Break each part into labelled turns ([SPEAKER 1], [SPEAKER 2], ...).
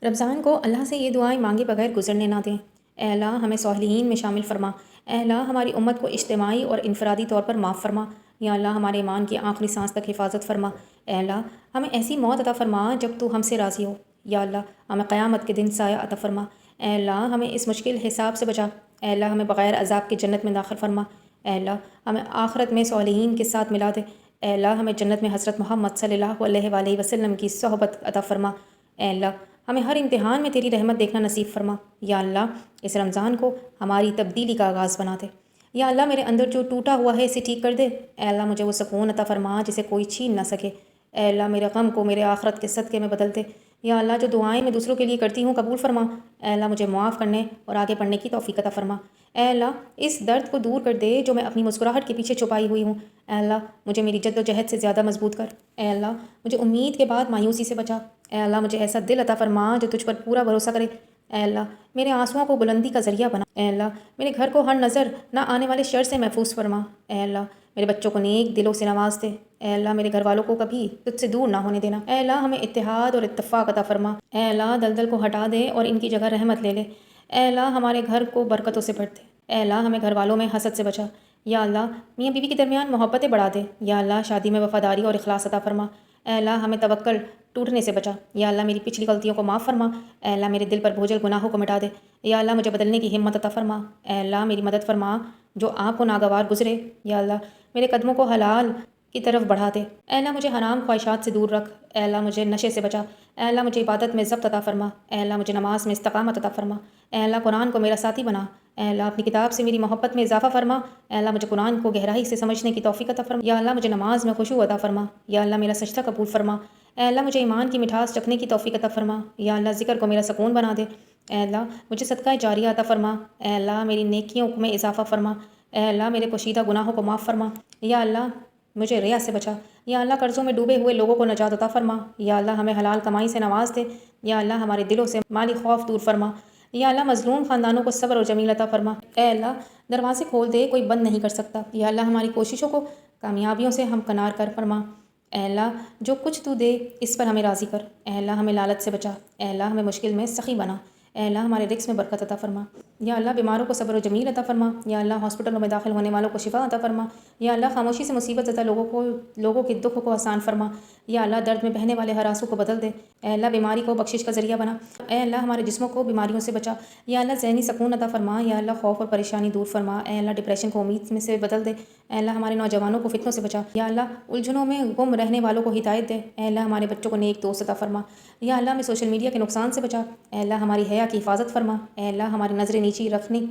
[SPEAKER 1] رمضان کو اللہ سے یہ دعائیں مانگے بغیر گزرنے نہ دیں۔ اے اللہ ہمیں صالحین میں شامل فرما۔ اے اللہ ہماری امت کو اجتماعی اور انفرادی طور پر معاف فرما۔ یا اللہ ہمارے ایمان کی آخری سانس تک حفاظت فرما۔ اے اللہ ہمیں ایسی موت عطا فرما جب تو ہم سے راضی ہو۔ یا اللہ ہمیں قیامت کے دن سایہ عطا فرما۔ اے اللہ ہمیں اس مشکل حساب سے بچا۔ اے اللہ ہمیں بغیر عذاب کی جنت میں داخل فرما۔ اے اللہ ہمیں آخرت میں صالحین کے ساتھ ملا دے۔ اے اللہ ہمیں جنت میں حضرت محمد صلی اللہ علیہ وآلہ وسلم کی صحبت عطا فرما۔ اے اللہ ہمیں ہر امتحان میں تیری رحمت دیکھنا نصیب فرما۔ یا اللہ اس رمضان کو ہماری تبدیلی کا آغاز بنا دے۔ یا اللہ میرے اندر جو ٹوٹا ہوا ہے اسے ٹھیک کر دے۔ اے اللہ مجھے وہ سکون عطا فرما جسے کوئی چھین نہ سکے۔ اے اللہ میرے غم کو میرے آخرت کے صدقے میں بدل دے۔ یا اللہ جو دعائیں میں دوسروں کے لیے کرتی ہوں قبول فرما۔ اے اللہ مجھے معاف کرنے اور آگے بڑھنے کی توفیق عطا فرما۔ اے اللہ اس درد کو دور کر دے جو میں اپنی مسکراہٹ کے پیچھے چھپائی ہوئی ہوں۔ اے اللہ مجھے میری جد و جہد سے زیادہ مضبوط کر۔ اے اللہ مجھے امید کے بعد مایوسی سے بچا۔ اے اللہ مجھے ایسا دل عطا فرما جو تجھ پر پورا بھروسہ کرے۔ اے اللہ میرے آنسوؤں کو بلندی کا ذریعہ بنا۔ اے اللہ میرے گھر کو ہر نظر نہ آنے والے شر سے محفوظ فرما۔ اے اللہ میرے بچوں کو نیک دلوں سے نواز دے۔ اے اللہ میرے گھر والوں کو کبھی تجھ سے دور نہ ہونے دینا۔ اے اللہ ہمیں اتحاد اور اتفاق عطا فرما۔ اے اللہ دلدل کو ہٹا دے اور ان کی جگہ رحمت لے لے۔ اے اللہ ہمارے گھر کو برکتوں سے بھر دے۔ اے اللہ ہمیں گھر والوں میں حسد سے بچا۔ یا اللہ میاں بیوی کے درمیان محبتیں بڑھا دے۔ یا اللہ شادی میں وفاداری اور اخلاص عطا فرما۔ اے اللہ ہمیں توکل ٹوٹنے سے بچا۔ یا اللہ میری پچھلی غلطیوں کو معاف فرما۔ اے اللہ میرے دل پر بوجھل گناہوں کو مٹا دے۔ یا اللہ مجھے بدلنے کی ہمت عطا فرما۔ اے اللہ میری مدد فرما جو آپ کو ناگوار گزرے۔ یا اللہ میرے قدموں کو حلال کی طرف بڑھا دے۔ اے اللہ مجھے حرام خواہشات سے دور رکھ۔ اے اللہ مجھے نشے سے بچا۔ اے اللہ مجھے عبادت میں ضبط عطا فرما۔ اے اللہ مجھے نماز میں استقامت عطا فرما۔ اے اللہ قرآن کو میرا ساتھی بنا۔ اے اللہ اپنی کتاب سے میری محبت میں اضافہ فرما۔ اے اللہ مجھے قرآن کو گہرائی سے سمجھنے کی توفیق عطا فرما۔ یا اللہ مجھے نماز میں خشوع عطا فرما۔ یا اللہ میرا سجدہ قبول فرما۔ اے اللہ مجھے ایمان کی مٹھاس چکھنے کی توفیق عطا فرما۔ یا اللہ ذکر کو میرا سکون بنا دے۔ اے اللہ مجھے صدقہ جاریہ عطا فرما۔ اے اللہ میری نیکیوں میں اضافہ فرما۔ اے اللہ میرے پوشیدہ گناہوں کو معاف فرما۔ یا اللہ مجھے ریا سے بچا۔ یا اللہ قرضوں میں ڈوبے ہوئے لوگوں کو نجات عطا فرما۔ یا اللہ ہمیں حلال کمائی سے نواز دے۔ یا اللہ ہمارے دلوں سے مالی خوف دور فرما۔ یا اللہ مظلوم خاندانوں کو صبر اور جمیل عطا فرما۔ اے اللہ دروازے کھول دے کوئی بند نہیں کر سکتا۔ یا اللہ ہماری کوششوں کو کامیابیوں سے ہمکنار کر فرما۔ اے اللہ جو کچھ تو دے اس پر ہمیں راضی کر۔ اے اللہ ہمیں لالچ سے بچا۔ اے اللہ ہمیں مشکل میں سخی بنا۔ اے اللہ ہمارے رزق میں برکت عطا فرما۔ یا اللہ بیماروں کو صبر و جمیل عطا فرما۔ یا اللہ ہاسپٹلوں میں داخل ہونے والوں کو شفا عطا فرما۔ یا اللہ خاموشی سے مصیبت زدہ لوگوں کے دکھ کو آسان فرما۔ یا اللہ درد میں بہنے والے ہر آنسو کو بدل دے۔ اے اللہ بیماری کو بخشش کا ذریعہ بنا۔ اے اللہ ہمارے جسموں کو بیماریوں سے بچا۔ یا اللہ ذہنی سکون عطا فرما۔ یا اللہ خوف اور پریشانی دور فرما۔ اے اللہ ڈپریشن کو امید میں سے بدل دے۔ اے اللہ ہمارے نوجوانوں کو فتنوں سے بچا۔ یا اللہ الجھنوں میں گم رہنے والوں کو ہدایت دے۔ اے اللہ ہمارے بچوں کو نیک دوست عطا فرما۔ یا اللہ ہمیں سوشل میڈیا کے نقصان سے بچا۔ اے اللہ ہماری حیا کی حفاظت فرما۔ اے اللہ ہماری نظریں نیچی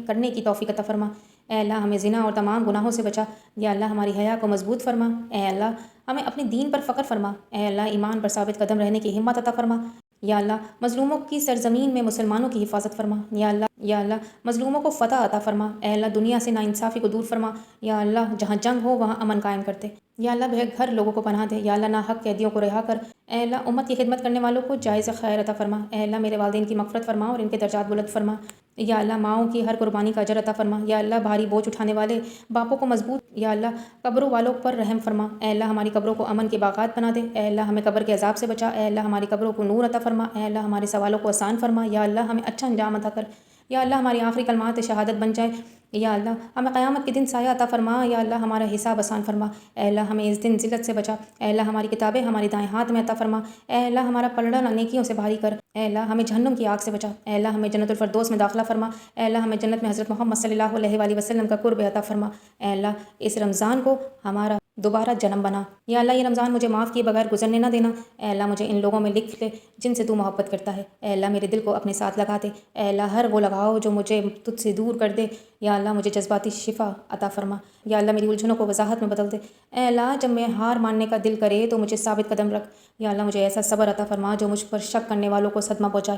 [SPEAKER 1] کرنے کی توفیق عطا فرما۔ اے اللہ ہمیں زنا اور تمام گناہوں سے بچا۔ یا اللہ ہماری حیا کو مضبوط فرما۔ اے اللہ ہمیں اپنے دین پر فخر فرما۔ اے اللہ ایمان پر ثابت قدم رہنے کی ہمت عطا فرما۔ یا اللہ مظلوموں کی سرزمین میں مسلمانوں کی حفاظت فرما۔ یا اللہ مظلوموں کو فتح عطا فرما۔ اے اللہ دنیا سے ناانصافی کو دور فرما۔ یا اللہ جہاں جنگ ہو وہاں امن قائم کرتے۔ یا اللہ بے گھر لوگوں کو پناہ دے۔ یا اللہ ناحق قیدیوں کو رہا کر۔ اے اللہ امت کی خدمت کرنے والوں کو جائز خیر عطا فرما۔ اے اللہ میرے والدین کی مغفرت فرما اور ان کے درجات بلند فرما۔ یا اللہ ماؤں کی ہر قربانی کا اجر عطا فرما۔ یا اللہ بھاری بوجھ اٹھانے والے باپوں کو مضبوط۔ یا اللہ قبروں والوں پر رحم فرما۔ اے اللہ ہماری قبروں کو امن کے باغات بنا دے۔ اے اللہ ہمیں قبر کے عذاب سے بچا۔ اے اللہ ہماری قبروں کو نور عطا فرما۔ اے اللہ ہمارے سوالوں کو آسان فرما۔ یا اللہ ہمیں اچھا انجام عطا کر۔ یا اللہ ہماری آخری کلمات شہادت بن جائے۔ یا اللہ ہمیں قیامت کے دن سایہ عطا فرما۔ یا اللہ ہمارا حساب آسان فرما۔ اے اللہ ہمیں اس دن ذلت سے بچا۔ اے اللہ ہماری کتابیں ہمارے دائیں ہاتھ میں عطا فرما۔ اے اللہ ہمارا پلڑا نیکیوں سے بھاری کر۔ اے اللہ ہمیں جہنم کی آگ سے بچا۔ اے اللہ ہمیں جنت الفردوس میں داخلہ فرما۔ اے اللہ ہمیں جنت میں حضرت محمد صلی اللہ علیہ وآلہ وسلم کا قرب عطا فرما۔ اے اللہ اس رمضان کو ہمارا دوبارہ جنم بنا۔ یا اللہ یہ رمضان مجھے معاف کیے بغیر گزرنے نہ دینا۔ اے اللہ مجھے ان لوگوں میں لکھ لے جن سے تو محبت کرتا ہے۔ اے اللہ میرے دل کو اپنے ساتھ لگا دے۔ اے اللہ ہر وہ لگاؤ جو مجھے تجھ سے دور کر دے۔ یا اللہ مجھے جذباتی شفا عطا فرما۔ یا اللہ میری الجھنوں کو وضاحت میں بدل دے۔ اے اللہ جب میں ہار ماننے کا دل کرے تو مجھے ثابت قدم رکھ۔ یا اللہ مجھے ایسا صبر عطا فرما جو مجھ پر شک کرنے والوں کو صدمہ پہنچائے۔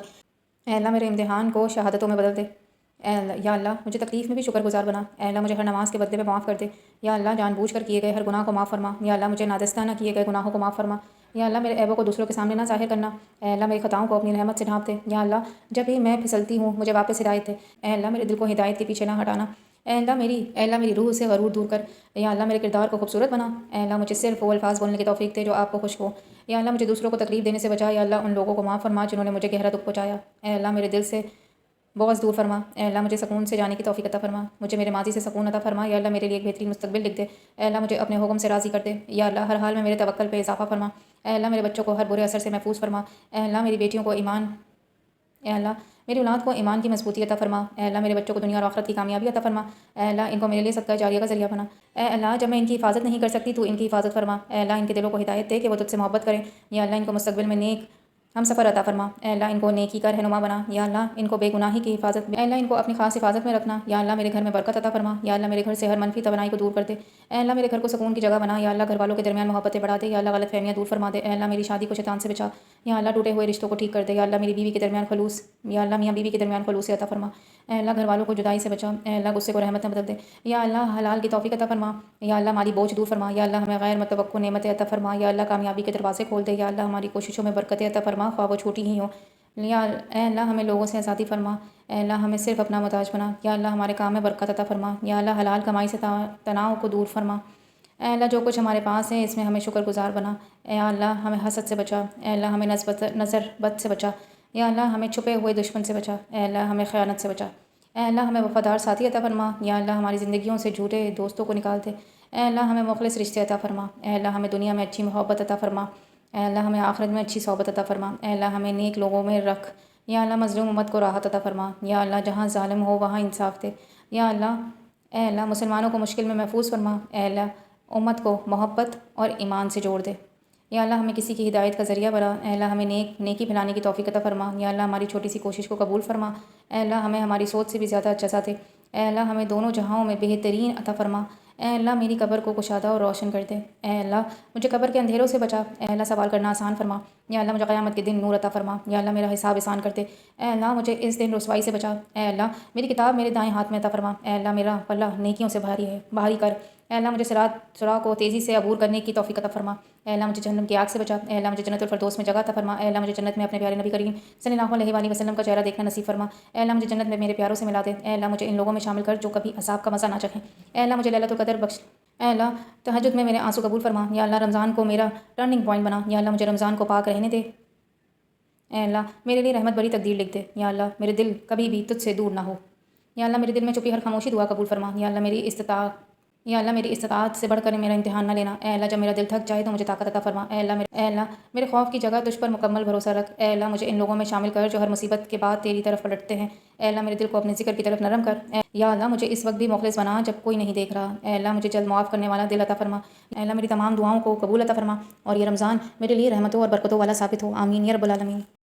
[SPEAKER 1] اے اللہ میرے امتحان کو شہادتوں میں بدل دے۔ اے اللہ یا اللہ مجھے تکلیف میں بھی شکر گزار بنا۔ اے اللہ مجھے ہر نماز کے بدلے میں معاف کر دے۔ یا اللہ جان بوجھ کر کیے گئے ہر گناہ کو معاف فرما۔ یا اللہ مجھے نادستانہ کیے گئے گناہوں کو معاف فرما۔ یا اللہ میرے عیبوں کو دوسروں کے سامنے نہ ظاہر کرنا۔ اے اللہ میری خطاؤں کو اپنی رحمت سے ڈھانپ دے۔ یا اللہ جب بھی میں پھسلتی ہوں مجھے واپس ہدایت دے۔ اے اللہ میرے دل کو ہدایت کے پیچھے نہ ہٹانا۔ اے اللہ میری روح سے غرور دور کر، یا اللہ میرے کردار کو خوبصورت بنا، اے اللہ مجھے صرف وہ الفاظ بولنے کی توفیق دے جو آپ کو خوش ہو، یا اللہ مجھے دوسروں کو تکلیف دینے سے بچا، یا اللہ ان لوگوں کو معاف فرما جنہوں نے مجھے گہرا دکھ پہنچایا، اے اللہ میرے دل سے بغض دور فرما، اے اللہ مجھے سکون سے جانے کی توفیق عطا فرما، مجھے میرے ماضی سے سکون عطا فرما، یا اللہ میرے لیے ایک بہترین مستقبل لکھ دے، اے اللہ مجھے اپنے حکم سے راضی کر دے، یا اللہ ہر حال میں میرے توکل پہ اضافہ فرما، اے اللہ میرے بچوں کو ہر برے اثر سے محفوظ فرما، اے اللہ میری بیٹیوں کو ایمان، اے اللہ میری اولاد کو ایمان کی مضبوطی عطا فرما، اے اللہ میرے بچوں کو دنیا اور آخرت کی کامیابی عطا فرما، اے اللہ ان کو میرے لیے صدقہ جاریہ کا ذریعہ بنا، اے اللہ جب میں ان کی حفاظت نہیں کر سکتی تو ان کی حفاظت فرما، اے اللہ ان کے دلوں کو ہدایت دے کہ وہ تجھ سے محبت کریں، یا اللہ ان کو مستقبل میں نیک ہم سفر عطا فرما، اے اللہ ان کو نیکی کا رہنما بنا، یا اللہ ان کو بے گناہی کی حفاظت میں، اے اللہ ان کو اپنی خاص حفاظت میں رکھنا، یا اللہ میرے گھر میں برکت عطا فرما، یا اللہ میرے گھر سے ہر منفی توانائی کو دور کر دے، اے اللہ میرے گھر کو سکون کی جگہ بنا، یا اللہ گھر والوں کے درمیان محبتیں بڑھا دے، یا اللہ غلط فہمیاں دور فرما دے، اے اللہ میری شادی کو شیطان سے بچا، یا اللہ ٹوٹے ہوئے رشتوں کو ٹھیک کر دے، یا اللہ میری بیوی کے درمیان خلوص، یا اللہ میاں بیوی کے درمیان خلوص عطا فرما، اے اللہ گھر والوں کو جدائی سے بچا، اے اللہ غصے کو رحمت میں بدل دے، یا اللہ حلال کی توفیق عطا فرما، یا اللہ مالی بوجھ دور فرما، یا اللہ ہمیں غیر متوقع نعمتیں عطا فرما، یا اللہ کامیابی کے دروازے کھول دے، یا اللہ ہماری کوششوں میں برکتیں عطا فرما خواہ وہ چھوٹی ہی ہوں، یا اے اللہ ہمیں لوگوں سے آزادی فرما، اے اللہ ہمیں صرف اپنا محتاج بنا، یا اللہ ہمارے کام میں برکت عطا فرما، یا اللہ حلال کمائی سے تناؤ کو دور فرما، اے اللہ جو کچھ ہمارے پاس ہے اس میں ہمیں شکر گزار بنا، اے اللہ ہمیں حسد سے بچا، اے اللہ ہمیں نظر بد سے بچا، یا اللہ ہمیں چھپے ہوئے دشمن سے بچا، اے اللہ ہمیں خیانت سے بچا، اے اللہ ہمیں وفادار ساتھی عطا فرما، یا اللہ ہماری زندگیوں سے جھوٹے دوستوں کو نکال دے، اے اللہ ہمیں مخلص رشتے عطا فرما، اے اللہ ہمیں دنیا میں اچھی محبت عطا فرما، اے اللہ ہمیں آخرت میں اچھی صحبت عطا فرما، اے اللہ ہمیں نیک لوگوں میں رکھ، یا اللہ مظلوم امت کو راحت عطا فرما، یا اللہ جہاں ظالم ہو وہاں انصاف دے، یا اللہ اے اللہ مسلمانوں کو مشکل میں محفوظ فرما، اے اللہ امت کو محبت اور ایمان سے جوڑ دے، یا اللہ ہمیں کسی کی ہدایت کا ذریعہ بنا، اے اللہ ہمیں نیکی پھیلانے کی توفیق عطا فرما، یا اللہ ہماری چھوٹی سی کوشش کو قبول فرما، اے اللہ ہمیں ہماری سوچ سے بھی زیادہ جزا دے، اے اللہ ہمیں دونوں جہاؤں میں بہترین عطا فرما، اے اللہ میری قبر کو کشادہ اور روشن کر دے، اے اللہ مجھے قبر کے اندھیروں سے بچا، اے اللہ سوال کرنا آسان فرما، یا اللہ مجھے قیامت کے دن نور عطا فرما، یا اللہ میرا حساب آسان کر دے، اے اللہ مجھے اس دن رسوائی سے بچا، اے اللہ میری کتاب میرے دائیں ہاتھ میں عطا فرما، اے اللہ میرا پلہ نیکیوں سے بھاری کر، اے اللہ مجھے صراط کو تیزی سے عبور کرنے کی توفیق عطا فرما، اے اللہ مجھے جہنم کی آگ سے بچا، اے اللہ مجھے جنت الفردوس میں جگہ عطا فرما، اے اللہ مجھے جنت میں اپنے پیارے نبی کریم صلی اللہ علیہ وآلہ وسلم کا چہرہ دیکھنا نصیب فرما، اے اللہ مجھے جنت میں میرے پیاروں سے ملا دے، اے اللہ مجھے ان لوگوں میں شامل کر جو کبھی عذاب کا مزہ نہ چکھیں، اے اللہ مجھے لیلۃ القدر بخش، اے اللہ تہجد میں میرے آنسو قبول فرما، یا اللہ رمضان کو میرا ٹرننگ پوائنٹ بنا، یا اللہ مجھے رمضان کو پاک رہنے دے، اے اللہ میرے لیے رحمت بری تقدیر لکھ دے، یا اللہ میرے دل کبھی بھی تجھ سے دور نہ ہو، یا اللہ میرے دل میں چھپی ہر خاموشی دعا قبول فرما، یا اللہ میری استطاعت سے بڑھ کر میرا امتحان نہ لینا، اے اللہ جب میرا دل تھک جائے تو مجھے طاقت عطا فرما، اے اللہ میرے خوف کی جگہ تجھ پر مکمل بھروسہ رکھ، اے اللہ مجھے ان لوگوں میں شامل کر جو ہر مصیبت کے بعد تیری طرف پلٹتے ہیں، اے اللہ میرے دل کو اپنے ذکر کی طرف نرم کر، یا اللہ مجھے اس وقت بھی مخلص بنا جب کوئی نہیں دیکھ رہا، اے اللہ مجھے جلد معاف کرنے والا دل عطا فرما، اے اللہ میری تمام دعاؤں کو قبول عطا فرما، اور یہ رمضان میرے لیے رحمتوں اور برکتوں والا ثابت ہو، آمین یا رب العالمین۔